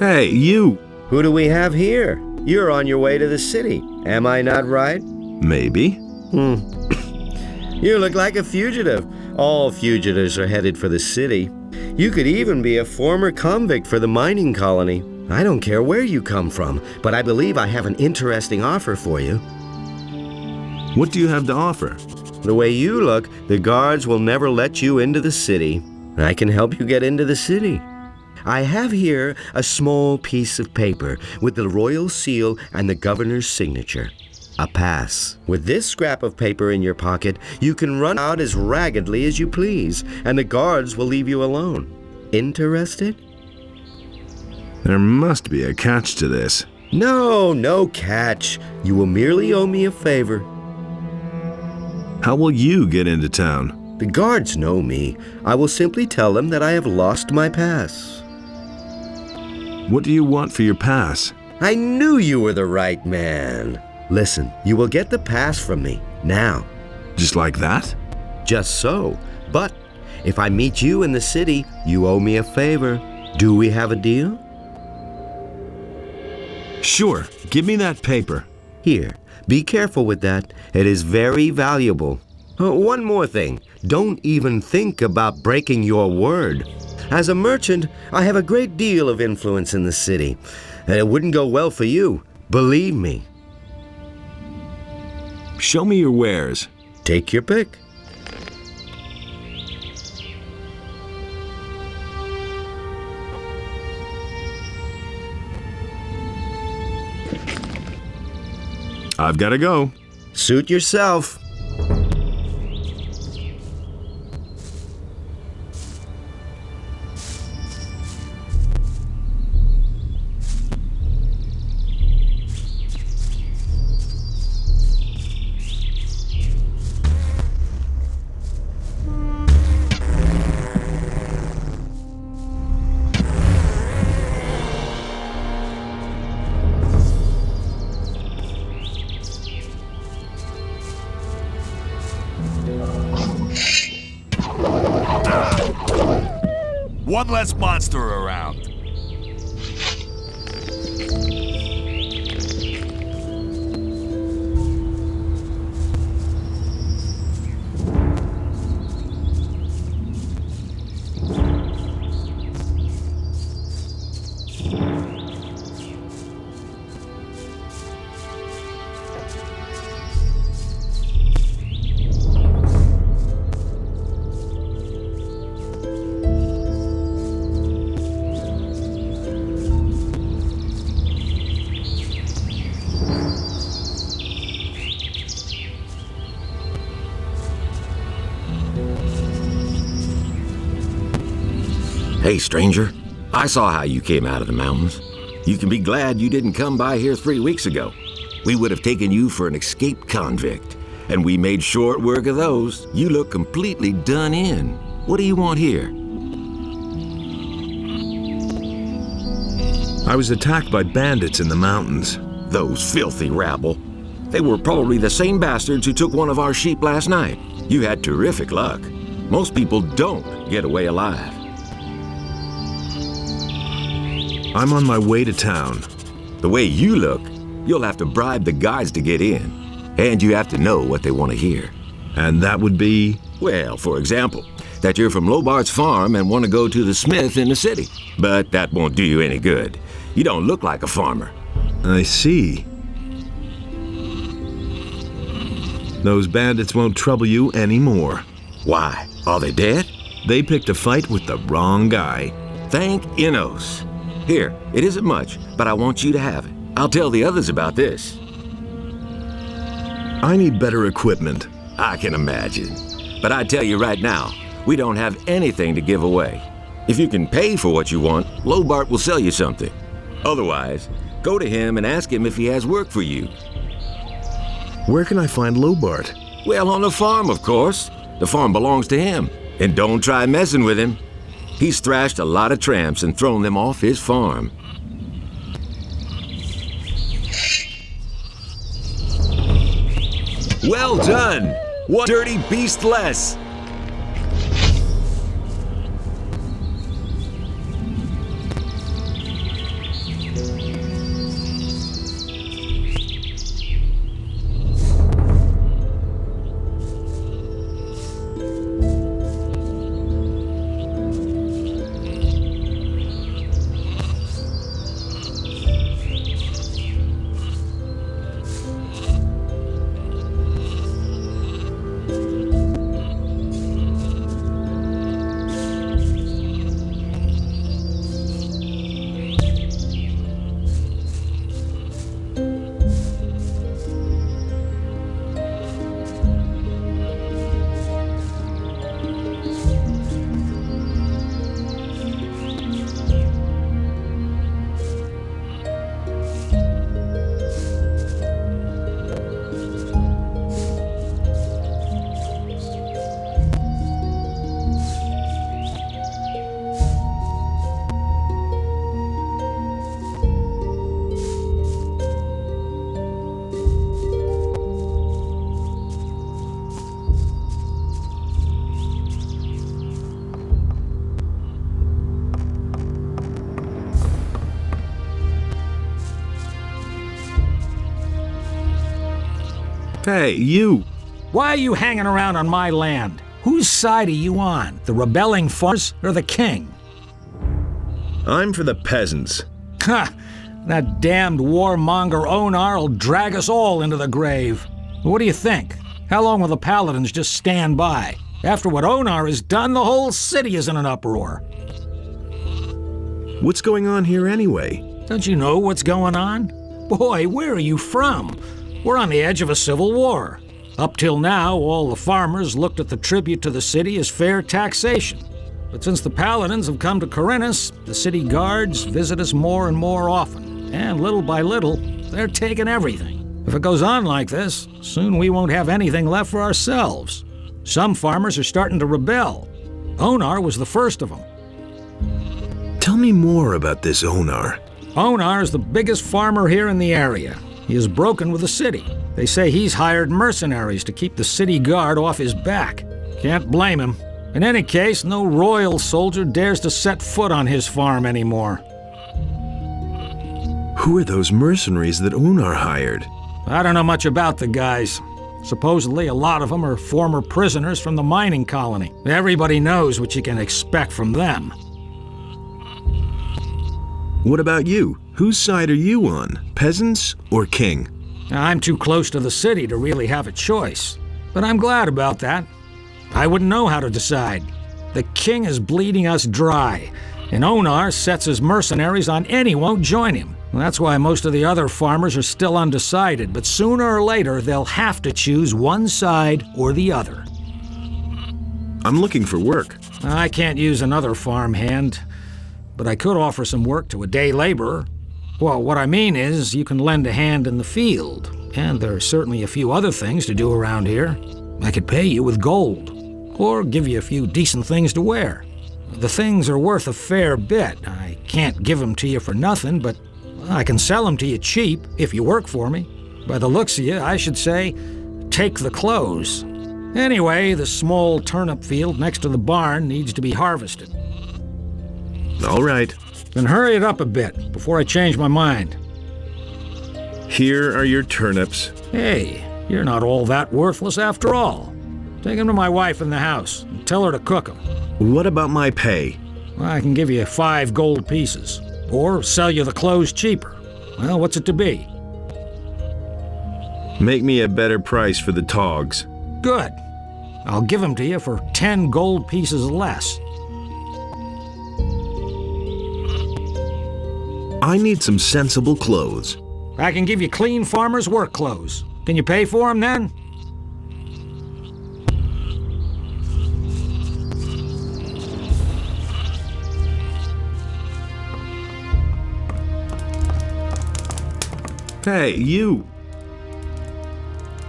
Hey, you! Who do we have here? You're on your way to the city. Am I not right? Maybe. You look like a fugitive. All fugitives are headed for the city. You could even be a former convict for the mining colony. I don't care where you come from, but I believe I have an interesting offer for you. What do you have to offer? The way you look, the guards will never let you into the city. I can help you get into the city. I have here a small piece of paper with the royal seal and the governor's signature. A pass. With this scrap of paper in your pocket, you can run out as raggedly as you please, and the guards will leave you alone. Interested? There must be a catch to this. No catch. You will merely owe me a favor. How will you get into town? The guards know me. I will simply tell them that I have lost my pass. What do you want for your pass? I knew you were the right man. Listen, you will get the pass from me, now. Just like that? Just so. But if I meet you in the city, you owe me a favor. Do we have a deal? Sure. Give me that paper. Here, be careful with that. It is very valuable. One more thing. Don't even think about breaking your word. As a merchant, I have a great deal of influence in the city. And it wouldn't go well for you. Believe me. Show me your wares. Take your pick. I've got to go. Suit yourself. One less monster around. Hey, stranger. I saw how you came out of the mountains. You can be glad you didn't come by here 3 weeks ago. We would have taken you for an escaped convict, and we made short work of those. You look completely done in. What do you want here? I was attacked by bandits in the mountains. Those filthy rabble. They were probably the same bastards who took one of our sheep last night. You had terrific luck. Most people don't get away alive. I'm on my way to town. The way you look, you'll have to bribe the guards to get in. And you have to know what they want to hear. And that would be? Well, for example, that you're from Lobart's farm and want to go to the smith in the city. But that won't do you any good. You don't look like a farmer. I see. Those bandits won't trouble you anymore. Why? Are they dead? They picked a fight with the wrong guy. Thank Innos. Here, it isn't much, but I want you to have it. I'll tell the others about this. I need better equipment. I can imagine. But I tell you right now, we don't have anything to give away. If you can pay for what you want, Lobart will sell you something. Otherwise, go to him and ask him if he has work for you. Where can I find Lobart? Well, on the farm, of course. The farm belongs to him. And don't try messing with him. He's thrashed a lot of tramps and thrown them off his farm. Well done! One dirty beast less! Hey, you! Why are you hanging around on my land? Whose side are you on? The rebelling farmers or the king? I'm for the peasants. Ha! That damned warmonger Onar will drag us all into the grave. What do you think? How long will the paladins just stand by? After what Onar has done, the whole city is in an uproar. What's going on here anyway? Don't you know what's going on? Boy, where are you from? We're on the edge of a civil war. Up till now, all the farmers looked at the tribute to the city as fair taxation. But since the paladins have come to Corinthus, the city guards visit us more and more often. And little by little, they're taking everything. If it goes on like this, soon we won't have anything left for ourselves. Some farmers are starting to rebel. Onar was the first of them. Tell me more about this Onar. Onar is the biggest farmer here in the area. He is broken with the city. They say he's hired mercenaries to keep the city guard off his back. Can't blame him. In any case, no royal soldier dares to set foot on his farm anymore. Who are those mercenaries that Onar hired? I don't know much about the guys. Supposedly, a lot of them are former prisoners from the mining colony. Everybody knows what you can expect from them. What about you? Whose side are you on? Peasants or king? I'm too close to the city to really have a choice. But I'm glad about that. I wouldn't know how to decide. The king is bleeding us dry, and Onar sets his mercenaries on anyone who join him. That's why most of the other farmers are still undecided, but sooner or later they'll have to choose one side or the other. I'm looking for work. I can't use another farmhand, but I could offer some work to a day laborer. Well, what I mean is you can lend a hand in the field, and there are certainly a few other things to do around here. I could pay you with gold, or give you a few decent things to wear. The things are worth a fair bit. I can't give them to you for nothing, but I can sell them to you cheap if you work for me. By the looks of you, I should say, take the clothes. Anyway, the small turnip field next to the barn needs to be harvested. All right. Then hurry it up a bit before I change my mind. Here are your turnips. Hey, you're not all that worthless after all. Take them to my wife in the house and tell her to cook them. What about my pay? I can give you 5 gold pieces, or sell you the clothes cheaper. Well, what's it to be? Make me a better price for the togs. Good. I'll give them to you for 10 gold pieces less. I need some sensible clothes. I can give you clean farmer's work clothes. Can you pay for them then? Hey, you!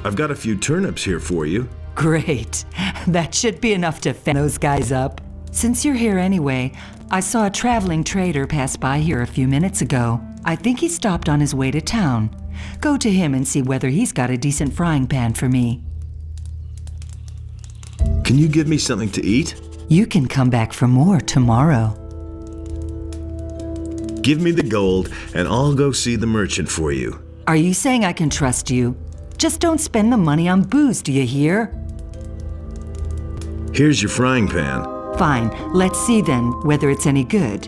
I've got a few turnips here for you. Great. That should be enough to fan those guys up. Since you're here anyway, I saw a traveling trader pass by here a few minutes ago. I think he stopped on his way to town. Go to him and see whether he's got a decent frying pan for me. Can you give me something to eat? You can come back for more tomorrow. Give me the gold, and I'll go see the merchant for you. Are you saying I can trust you? Just don't spend the money on booze, do you hear? Here's your frying pan. Fine, let's see then whether it's any good.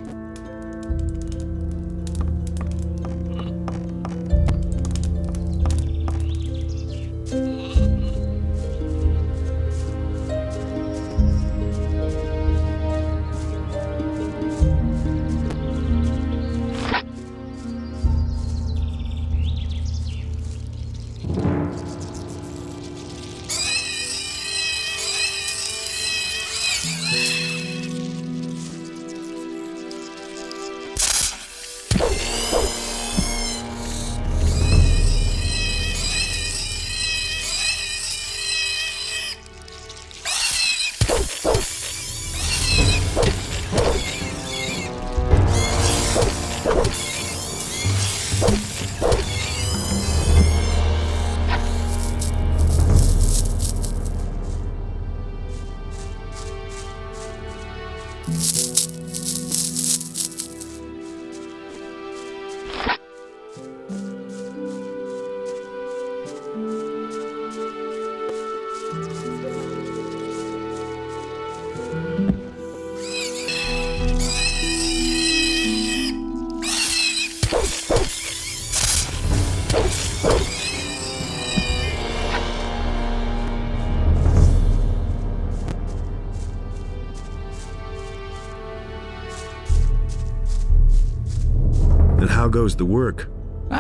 goes the work?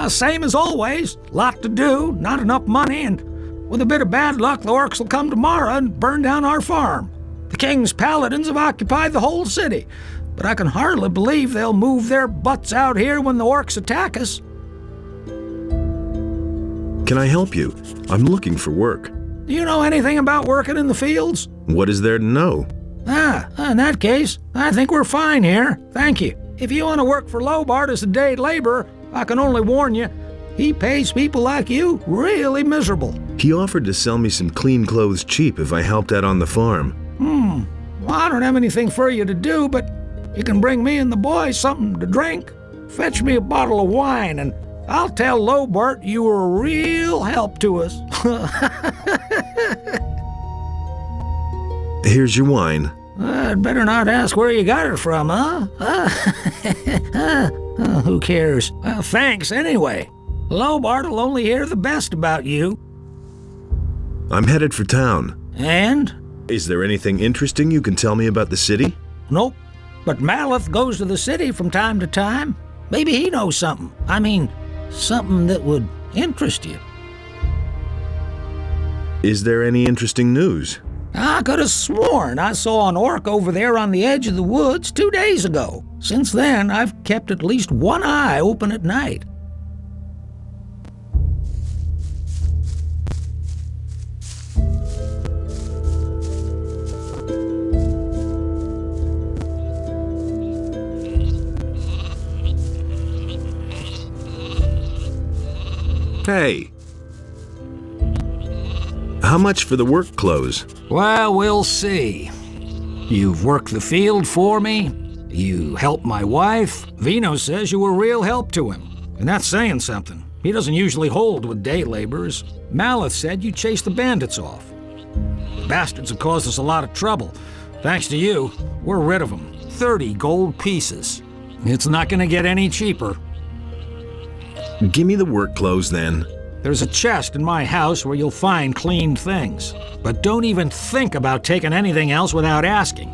Same as always. Lot to do, not enough money, and with a bit of bad luck, the orcs will come tomorrow and burn down our farm. The king's paladins have occupied the whole city, but I can hardly believe they'll move their butts out here when the orcs attack us. Can I help you? I'm looking for work. Do you know anything about working in the fields? What is there to know? In that case, I think we're fine here. Thank you. If you want to work for Lobart as a day laborer, I can only warn you, he pays people like you really miserable. He offered to sell me some clean clothes cheap if I helped out on the farm. Well, I don't have anything for you to do, but you can bring me and the boys something to drink. Fetch me a bottle of wine, and I'll tell Lobart you were a real help to us. Here's your wine. I'd better not ask where you got it from, huh? Who cares? Well, thanks anyway. Lobart will only hear the best about you. I'm headed for town. And? Is there anything interesting you can tell me about the city? Nope. But Maleth goes to the city from time to time. Maybe he knows something. I mean, something that would interest you. Is there any interesting news? I could have sworn I saw an orc over there on the edge of the woods 2 days ago. Since then, I've kept at least one eye open at night. Hey. How much for the work clothes? Well, we'll see. You've worked the field for me. You helped my wife. Vino says you were a real help to him. And that's saying something. He doesn't usually hold with day laborers. Maleth said you chased the bandits off. The bastards have caused us a lot of trouble. Thanks to you, we're rid of them. 30 gold pieces. It's not gonna get any cheaper. Give me the work clothes then. There's a chest in my house where you'll find cleaned things. But don't even think about taking anything else without asking.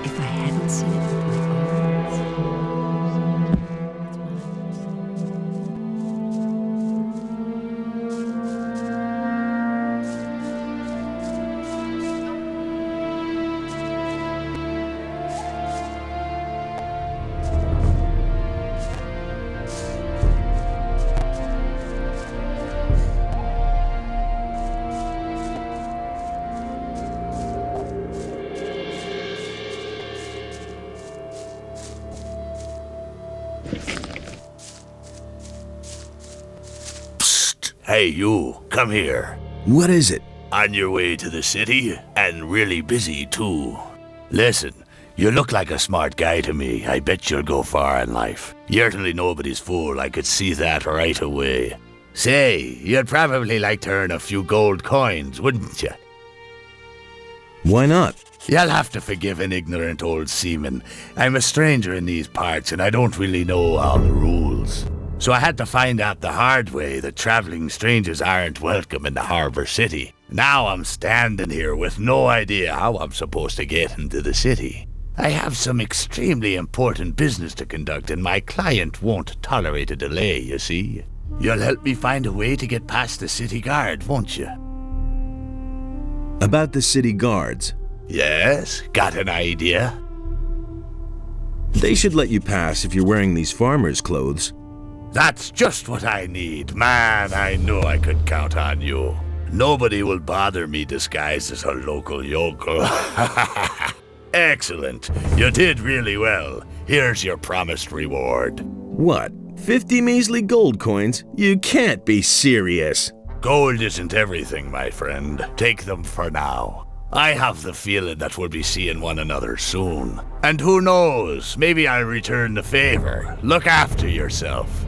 If I hadn't seen it with my own eyes. Hey, you, come here. What is it? On your way to the city, and really busy, too. Listen, you look like a smart guy to me. I bet you'll go far in life. You're certainly nobody's fool. I could see that right away. Say, you'd probably like to earn a few gold coins, wouldn't you? Why not? You'll have to forgive an ignorant old seaman. I'm a stranger in these parts, and I don't really know all the rules. So I had to find out the hard way that traveling strangers aren't welcome in the harbor city. Now I'm standing here with no idea how I'm supposed to get into the city. I have some extremely important business to conduct, and my client won't tolerate a delay, you see. You'll help me find a way to get past the city guard, won't you? About the city guards. Yes, got an idea? They should let you pass if you're wearing these farmer's clothes. That's just what I need. Man, I knew I could count on you. Nobody will bother me disguised as a local yokel. Excellent. You did really well. Here's your promised reward. What? 50 measly gold coins? You can't be serious. Gold isn't everything, my friend. Take them for now. I have the feeling that we'll be seeing one another soon. And who knows, maybe I'll return the favor. Look after yourself.